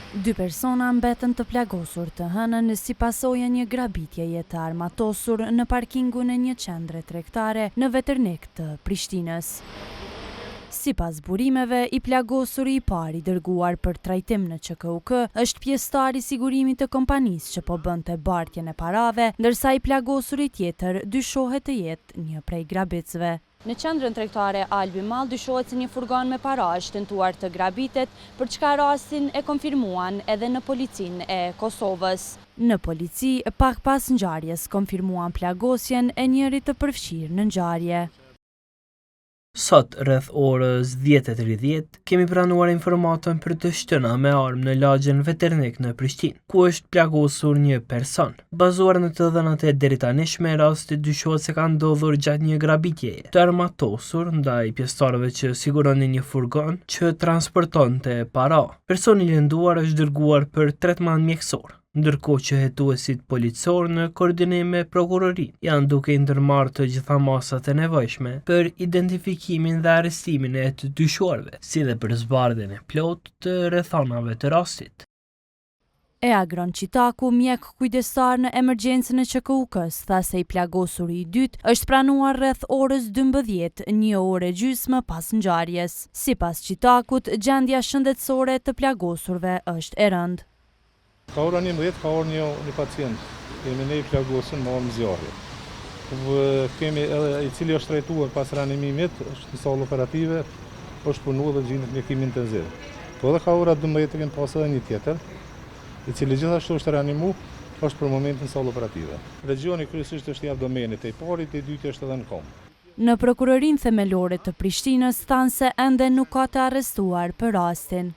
Dy persona mbetën të plagosur të hënën si pasojë e një grabitjeje të armatosur në parkingun e një qendre tregtare në Veternik të Prishtinës. Sipas burimeve, i plagosuri i pari dërguar për trajtim në QKUK është pjesëtar i sigurimit të kompanisë që po bënte bartjen e parave, ndërsa i plagosuri tjetër dyshohet të jetë një prej grabitësve. Në qendrën tregtare Albi Mall dyshohet se një furgon me para është tentuar të grabitet, për çka rastin e konfirmuan edhe në policinë e Kosovës. Në polici, pak pas ngjarjes konfirmuan plagosjen e njërit të përfshirë në ngjarje. Sot, rreth orës 10:30, kemi pranuar informatën për të shtëna me armë në lagjen Veternik në Prishtinë, ku është plagosur një person. Bazuar në të dhënat e deritanishme, rasti dyshohet se ka ndodhur gjatë një grabitjeje të armatosur ndaj pjesëtarëve që siguronin një furgon që transportonte para. Personi i lënduar është dërguar për tretman mjekësor, ndërkohë që hetuesit policor në koordinim me prokurorinë janë duke i ndërmarrë të gjitha masat e nevojshme për identifikimin dhe arrestimin e të dyshuarve, si dhe për zbardhjen e plotë të rrethonave të rastit. Eagron Qitaku, mjek kujdestar në emergjencën e QKUK-s, tha se i plagosuri i dytë është pranuar rreth orës 12, një orë e gjysmë pas ngjarjes. Sipas Qitakut, gjendja shëndetësore të plagosurve është e rëndë. Ka ora 11, ka orë një pacient, kemi ne i plagosën me armë zjarri. Kemi edhe i cili është trajtuar pas reanimimit, është në sallë operative, është punuar dhe gjendet në hekim intenziv. Po edhe ka ora 12 kemi pas edhe një tjetër, i cili gjithashtu është reanimu, është për momentin në sallë operative. Regioni kryesisht është i abdomenit, e i parit, e i dyti është edhe në kom. Në prokurorinë themelore të Prishtinës thanë se ende nuk ka të arrestuar për rastin.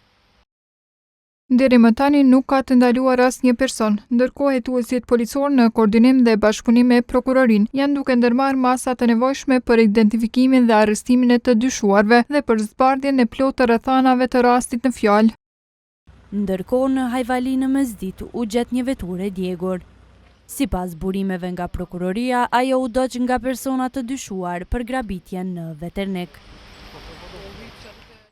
Deri më tani nuk ka të ndaluar asnjë person, ndërkohë hetuesit policor në koordinim dhe bashkëpunim me prokurorinë janë duke ndërmarrë masat e nevojshme për identifikimin dhe arrestimin e të dyshuarve dhe për zbardhjen e plotë të rrethanave të rastit në fjalë. Ndërkohë në Hajvali në mesditë u gjet një veturë e djegur. Sipas burimeve nga prokuroria, ajo u doq nga persona të dyshuar për grabitjen në Veternik.